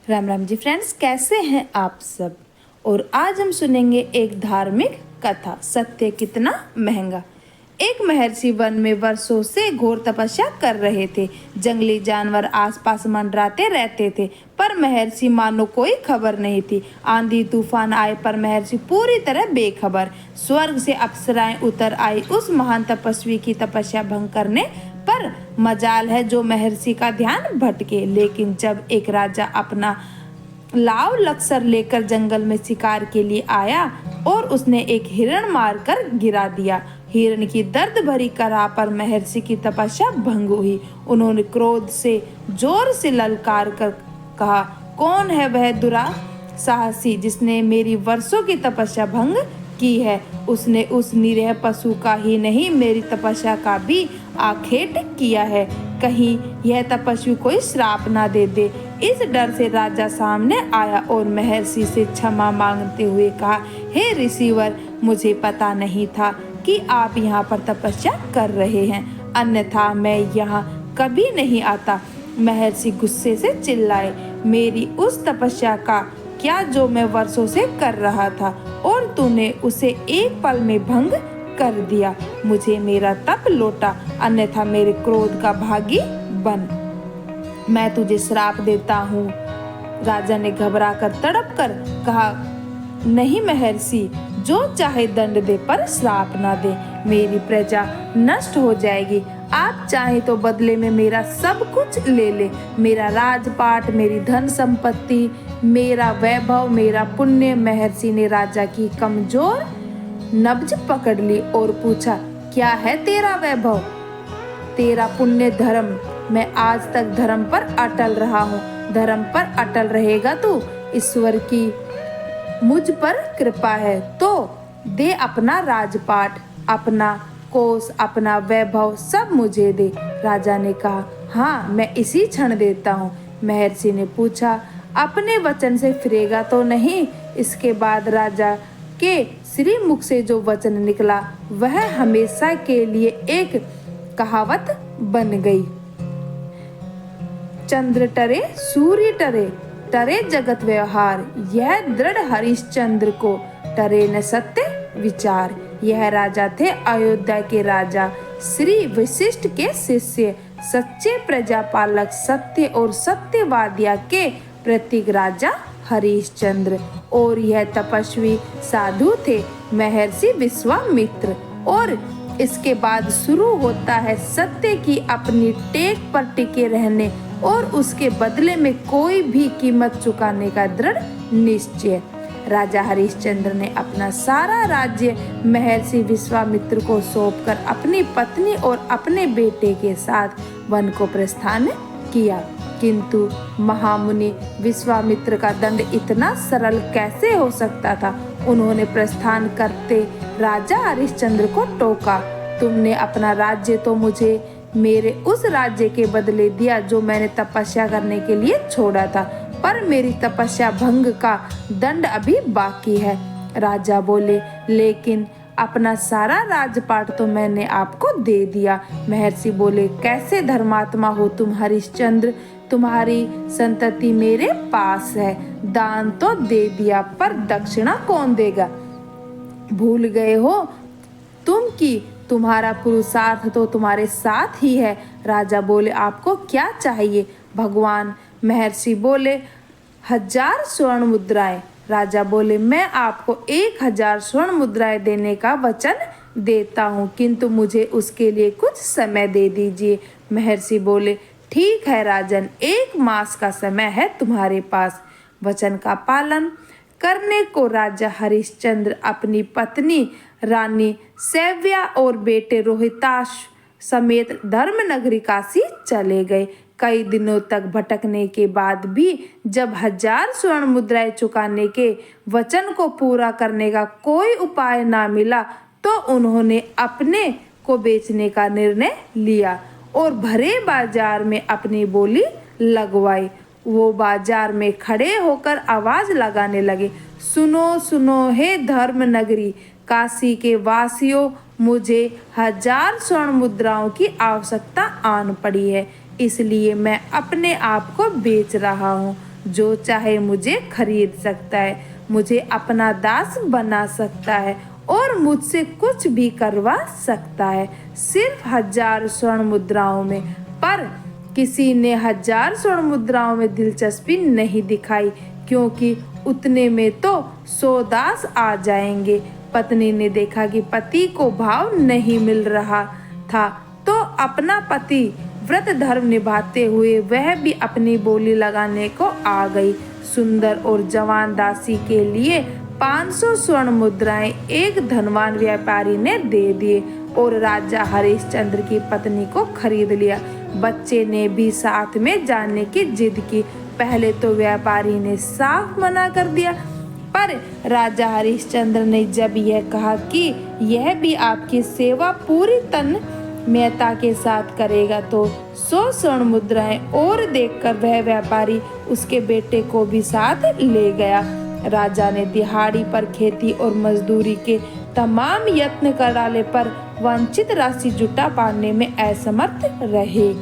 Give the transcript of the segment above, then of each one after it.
Ram Ram ji friends, कैसे हैं आप सब। और आज हम सुनेंगे एक धार्मिक कथा, सत्य कितना महंगा। एक महर्षि वन में वर्षों से घोर तपस्या कर रहे थे। जंगली जानवर आसपास मंडराते रहते थे, पर महर्षि मानो कोई खबर नहीं थी। आंधी तूफान आए पर महर्षि पूरी तरह बेखबर। स्वर्ग से अप्सराएं उतर आई उस महान तपस्वी की तपस्या भंग करने, पर मजाल है जो महर्षि का ध्यान भटके। लेकिन जब एक राजा अपना लाव लक्सर लेकर जंगल में शिकार के लिए आया और उसने एक हिरण मारकर गिरा दिया। हिरण की दर्द भरी कराह पर महर्षि की तपस्या भंग हुई। उन्होंने क्रोध से जोर से ललकार कर कहा, कौन है वह दुस्साहसी जिसने मेरी वर्षों की तपस्या भंग की है। उसने उस निरीह पशु का ही नहीं, मेरी तपस्या का भी आखेट किया है। कहीं यह तपस्वी कोई श्राप ना दे दे। इस डर से राजा सामने आया और महर्षि से क्षमा मांगते हुए कहा, हे ऋषिवर, मुझे पता नहीं था कि आप यहाँ पर तपस्या कर रहे हैं, अन्यथा मैं यहाँ कभी नहीं आता। महर्षि गुस्से से चिल्लाए, मेरी उस तपस्या का क्या जो मैं वर्षों से कर रहा था, और तूने उसे एक पल में भंग कर दिया। मुझे मेरा तप लौटा, अन्यथा मेरे क्रोध का भागी बन। मैं तुझे श्राप देता हूँ। राजा ने घबरा कर तड़प कर कहा, नहीं महर्षि, जो चाहे दंड दे पर श्राप ना दे। मेरी प्रजा नष्ट हो जाएगी। आप चाहे तो बदले में मेरा सब कुछ ले ले, मेरा राजपाट, मेरी धन संपत्ति, मेरा वैभव, मेरा पुण्य। महर्षि ने राजा की कमजोर नब्ज पकड़ ली और पूछा, क्या है तेरा वैभव, तेरा पुण्य, धर्म। मैं आज तक धर्म पर अटल रहा हूँ, धर्म पर अटल रहेगा तू। ईश्वर की मुझ पर कृपा है तो दे अपना राजपाट, अपना कोष, अपना वैभव सब मुझे दे। राजा ने कहा, हाँ मैं इसी क्षण देता हूँ। महर्षि ने पूछा, अपने वचन से फिरेगा तो नहीं। इसके बाद राजा के श्री मुख से जो वचन निकला वह हमेशा के लिए एक कहावत बन गई। चंद्र टरे सूर्य टरे, टरे जगत व्यवहार, यह दृढ़ हरिश्चंद्र को, टरे न सत्य विचार। यह राजा थे अयोध्या के राजा, श्री वशिष्ठ के शिष्य, सच्चे प्रजापालक, सत्य और सत्यवादिया के प्रतीक राजा हरिश्चंद्र। और यह तपस्वी साधु थे महर्षि विश्वामित्र। और इसके बाद शुरू होता है सत्य की अपनी टेक पर टिके रहने और उसके बदले में कोई भी कीमत चुकाने का दृढ़ निश्चय। राजा हरिश्चंद्र ने अपना सारा राज्य महर्षि विश्वामित्र को सौंपकर अपनी पत्नी और अपने बेटे के साथ वन को प्रस्थान किया। किंतु महामुनि विश्वामित्र का दंड इतना सरल कैसे हो सकता था। उन्होंने प्रस्थान करते राजा हरिश्चंद्र को टोका, तुमने अपना राज्य तो मुझे मेरे उस राज्य के बदले दिया जो मैंने तपस्या करने के लिए छोड़ा था, पर मेरी तपस्या भंग का दंड अभी बाकी है। राजा बोले, लेकिन अपना सारा राजपाट तो मैंने आपको दे दिया। महर्षि बोले, कैसे धर्मात्मा हो तुम हरिश्चंद्र, तुम्हारी संतति मेरे पास है। दान तो दे दिया, पर दक्षिणा कौन देगा। भूल गए हो तुम कि तुम्हारा पुरुषार्थ तो तुम्हारे साथ ही है। राजा बोले, आपको क्या चाहिए भगवान। महर्षि बोले, 1000 स्वर्ण मुद्राएं। राजा बोले, मैं आपको 1000 स्वर्ण मुद्राएं देने का वचन देता हूँ, किंतु मुझे उसके लिए कुछ समय दे दीजिए। महर्षि बोले, ठीक है राजन, 1 मास का समय है तुम्हारे पास। वचन का पालन करने को राजा हरिश्चंद्र अपनी पत्नी रानी सैव्या और बेटे रोहिताश समेत धर्म नगरी काशी चले गए। कई दिनों तक भटकने के बाद भी जब 1000 स्वर्ण मुद्राएं चुकाने के वचन को पूरा करने का कोई उपाय ना मिला, तो उन्होंने अपने को बेचने का निर्णय लिया और भरे बाजार में अपनी बोली लगवाई। वो बाजार में खड़े होकर आवाज लगाने लगे, सुनो सुनो हे धर्म नगरी काशी के वासियों, मुझे 1000 स्वर्ण मुद्राओं की आवश्यकता आन पड़ी है, इसलिए मैं अपने आप को बेच रहा हूँ। जो चाहे मुझे खरीद सकता है, मुझे अपना दास बना सकता है और मुझसे कुछ भी करवा सकता है, सिर्फ 1000 स्वर्ण मुद्राओं में। पर किसी ने 1000 स्वर्ण मुद्राओं में दिलचस्पी नहीं दिखाई, क्योंकि उतने में तो 100 दास आ जाएंगे। पत्नी ने देखा कि पति को भाव नहीं मिल रहा था, तो अपना पति व्रत धर्म निभाते हुए वह भी अपनी बोली लगाने को आ गई। सुंदर और जवान दासी के लिए 500 स्वर्ण मुद्राएं एक धनवान व्यापारी ने दे दिए और राजा हरिश्चंद्र की पत्नी को खरीद लिया। बच्चे ने भी साथ में जाने की जिद की। पहले तो व्यापारी ने साफ मना कर दिया, पर राजा हरिश्चंद्र ने जब यह कहा कि यह भी आपकी सेवा पूरी तन्मयता के साथ करेगा, तो 100 स्वर्ण मुद्राएं और देकर वह व्यापारी उसके बेटे को भी साथ ले गया। राजा ने दिहाड़ी पर खेती और मजदूरी के तमाम यत्न कर डाले, पर वांछित राशि जुटा पाने में असमर्थ रहे।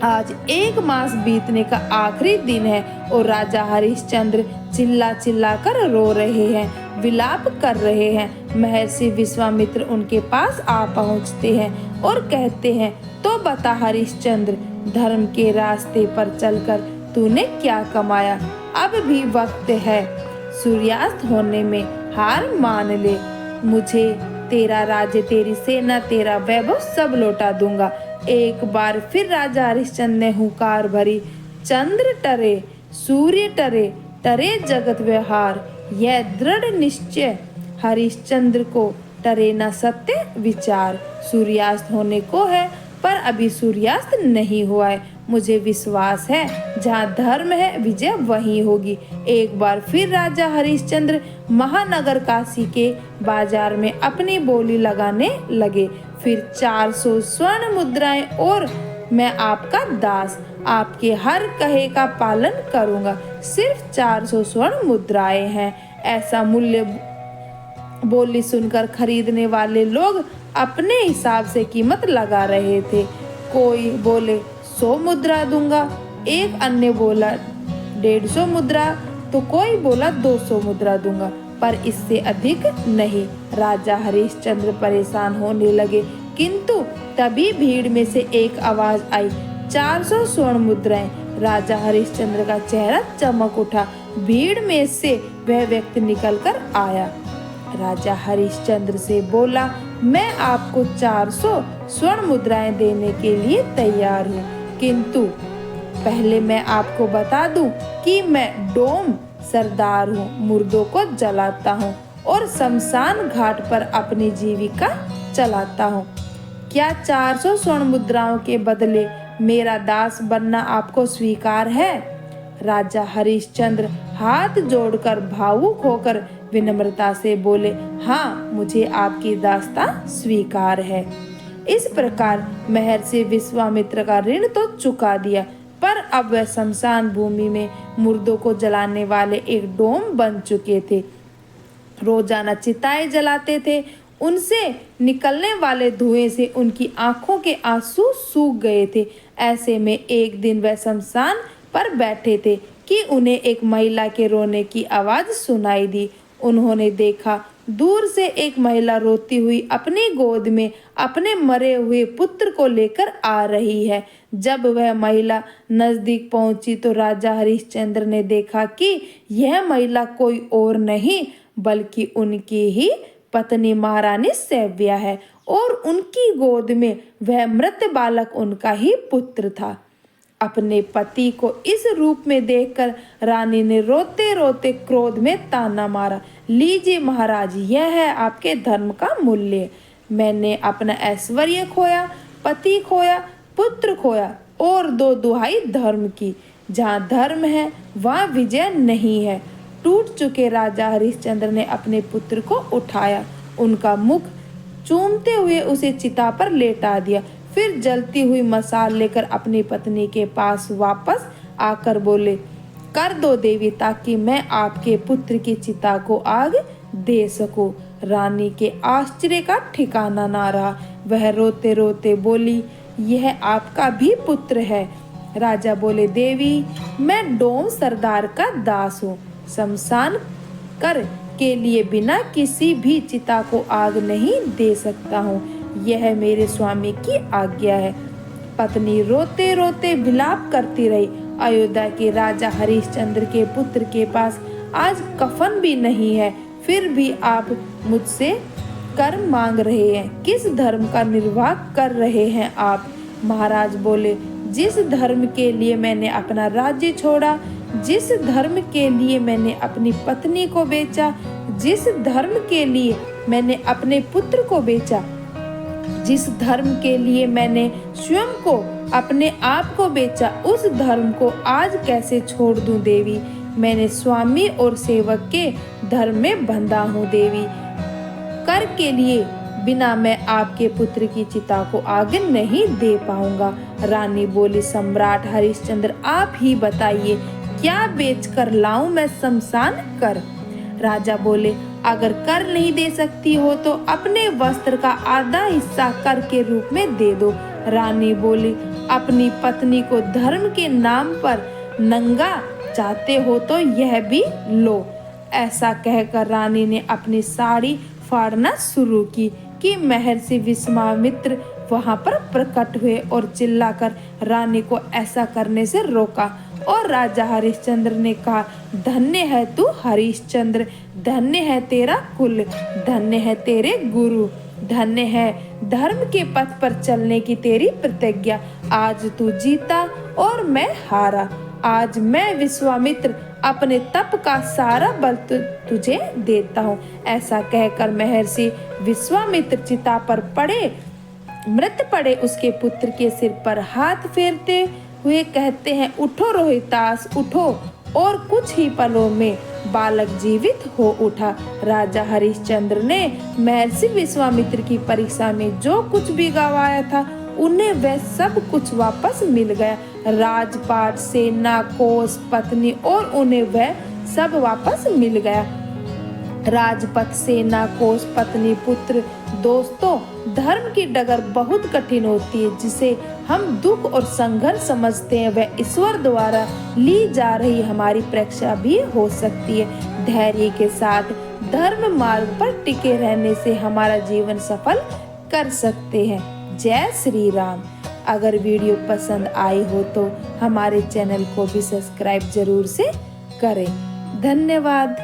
आज 1 मास बीतने का आखिरी दिन है और राजा हरिश्चंद्र चिल्ला चिल्ला कर रो रहे हैं, विलाप कर रहे हैं। महर्षि विश्वामित्र उनके पास आ पहुंचते हैं और कहते हैं, तो बता हरिश्चंद्र, धर्म के रास्ते पर चलकर तूने क्या कमाया? अब भी वक्त है, सूर्यास्त होने में हार मान ले। मुझे तेरा राज्य, तेरी सेना, तेरा वैभव सब लौटा दूंगा। एक बार फिर राजा हरिश्चंद्र ने हुंकार भरी, चंद्र टरे, सूर्य टरे, टरे जगत व्यवहार। यह दृढ़ निश्चय हरिश्चंद्र को टरे न सत्य विचार। सूर्यास्त होने को है, पर अभी सूर्यास्त नहीं हुआ है। मुझे विश्वास है, जहाँ धर्म है विजय वहीं होगी। एक बार फिर राजा हरिश्चंद्र महानगर काशी के बाजार में अपनी बोली लगाने लगे। फिर 400 स्वर्ण मुद्राएं और मैं आपका दास, आपके हर कहे का पालन करूंगा। सिर्फ 400 स्वर्ण मुद्राएं हैं। ऐसा मूल्य बोली सुनकर खरीदने वाले लोग अपने हिसाब से कीमत लगा रहे थे। कोई बोले 100 मुद्रा दूंगा, एक अन्य बोला 150 मुद्रा, तो कोई बोला 200 मुद्रा दूंगा, पर इससे अधिक नहीं। राजा हरिश्चंद्र परेशान होने लगे, किंतु तभी भीड़ में से एक आवाज आई, 400 स्वर्ण मुद्राएं। राजा हरिश्चंद्र का चेहरा चमक उठा। भीड़ में से वह व्यक्ति निकलकर आया। राजा हरिश्चंद्र से बोला, मैं आपको 400 स्वर्ण मुद्राएं देने के लिए तैयार हूँ, किंतु पहले मैं आपको बता दूं कि मैं डोम सरदार हूँ, मुर्दों को जलाता हूँ और शमशान घाट पर अपनी जीविका चलाता हूँ। क्या 400 स्वर्ण मुद्राओं के बदले मेरा दास बनना आपको स्वीकार है? राजा हरिश्चंद्र हाथ जोड़कर भावुक होकर विनम्रता से बोले, हाँ, मुझे आपकी दास्ता स्वीकार है। इस प्रकार महर्षि विश्वामित्र का ऋण तो चुका दिया, पर अब वह शमशान भूमि में मुर्दों को जलाने वाले एक डोम बन चुके थे। रोजाना चिताएं जलाते थे। उनसे निकलने वाले धुएं से उनकी आंखों के आंसू सूख गए थे। ऐसे में एक दिन वह शमशान पर बैठे थे कि उन्हें एक महिला के रोने की आवाज सुनाई दी। उन्होंने देखा, दूर से एक महिला रोती हुई अपनी गोद में अपने मरे हुए पुत्र को लेकर आ रही है। जब वह महिला नजदीक पहुंची तो राजा हरिश्चंद्र ने देखा कि यह महिला कोई और नहीं बल्कि उनकी ही पत्नी महारानी सैव्या है और उनकी गोद में वह मृत बालक उनका ही पुत्र था। अपने पति को इस रूप में देखकर रानी ने रोते रोते क्रोध में ताना मारा, लीजिए महाराज, यह है आपके धर्म का मूल्य। मैंने अपना ऐश्वर्य खोया, पति खोया, पुत्र खोया और 2 दुहाई धर्म की। जहाँ धर्म है वहाँ विजय नहीं है। टूट चुके राजा हरिश्चंद्र ने अपने पुत्र को उठाया, उनका मुख चूमते हुए उसे चिता पर लेटा दिया। फिर जलती हुई मसाल लेकर अपनी पत्नी के पास वापस आकर बोले, कर दो देवी, ताकि मैं आपके पुत्र की चिता को आग दे सकूं। रानी के आश्चर्य का ठिकाना ना रहा। वह रोते रोते बोली, यह आपका भी पुत्र है? राजा बोले, देवी मैं डोम सरदार का दास हूँ, शमशान कर के लिए बिना किसी भी चिता को आग नहीं दे सकता हूँ, यह मेरे स्वामी की आज्ञा है। पत्नी रोते रोते विलाप करती रही। अयोध्या के राजा हरिश्चंद्र के पुत्र के पास आज कफन भी नहीं है, फिर भी आप मुझसे कर मांग रहे हैं, किस धर्म का निर्वाह कर रहे हैं आप? महाराज बोले, जिस धर्म के लिए मैंने अपना राज्य छोड़ा, जिस धर्म के लिए मैंने अपनी पत्नी को बेचा, जिस धर्म के लिए मैंने अपने पुत्र को बेचा, जिस धर्म के लिए मैंने स्वयं को अपने आप को बेचा, उस धर्म को आज कैसे छोड़ दूं देवी? मैंने स्वामी और सेवक के धर्म में बंधा हूँ देवी। कर के लिए बिना मैं आपके पुत्र की चिता को आग नहीं दे पाऊंगा। रानी बोली, सम्राट हरिश्चंद्र आप ही बताइए, क्या बेच कर लाऊं मैं शमशान कर? राजा बोले, अगर कर नहीं दे सकती हो तो अपने वस्त्र का आधा हिस्सा कर के रूप में दे दो। रानी बोली, अपनी पत्नी को धर्म के नाम पर नंगा चाहते हो तो यह भी लो। ऐसा कहकर रानी ने अपनी साड़ी फाड़ना शुरू की कि महर्षि विश्वामित्र वहां पर प्रकट हुए और चिल्लाकर रानी को ऐसा करने से रोका। और राजा हरिश्चंद्र ने कहा, धन्य है तू हरिश्चंद्र, धन्य है तेरा कुल, धन्य है तेरे गुरु, धन्य है धर्म के पथ पर चलने की तेरी प्रतिज्ञा। आज तू जीता और मैं हारा। आज मैं विश्वामित्र अपने तप का सारा बल तुझे देता हूँ। ऐसा कहकर महर्षि विश्वामित्र चिता पर मृत पड़े उसके पुत्र के सिर पर हाथ फेरते हुए कहते हैं, उठो रोहितास उठो। और कुछ ही पलों में बालक जीवित हो उठा। राजा हरिश्चंद्र ने महर्षि विश्वामित्र की परीक्षा में जो कुछ भी गवाया था, उन्हें वह सब कुछ वापस मिल गया। राजपाट, सेना, कोष, पत्नी, और उन्हें वह सब वापस मिल गया। राजपथ, सेना, कोष, पत्नी, पुत्र। दोस्तों, धर्म की डगर बहुत कठिन होती है, जिसे हम दुख और संघर्ष समझते हैं, वह ईश्वर द्वारा ली जा रही हमारी परीक्षा भी हो सकती है। धैर्य के साथ धर्म मार्ग पर टिके रहने से हमारा जीवन सफल कर सकते हैं। जय श्री राम। अगर वीडियो पसंद आई हो तो हमारे चैनल को भी सब्सक्राइब जरूर से करें। धन्यवाद।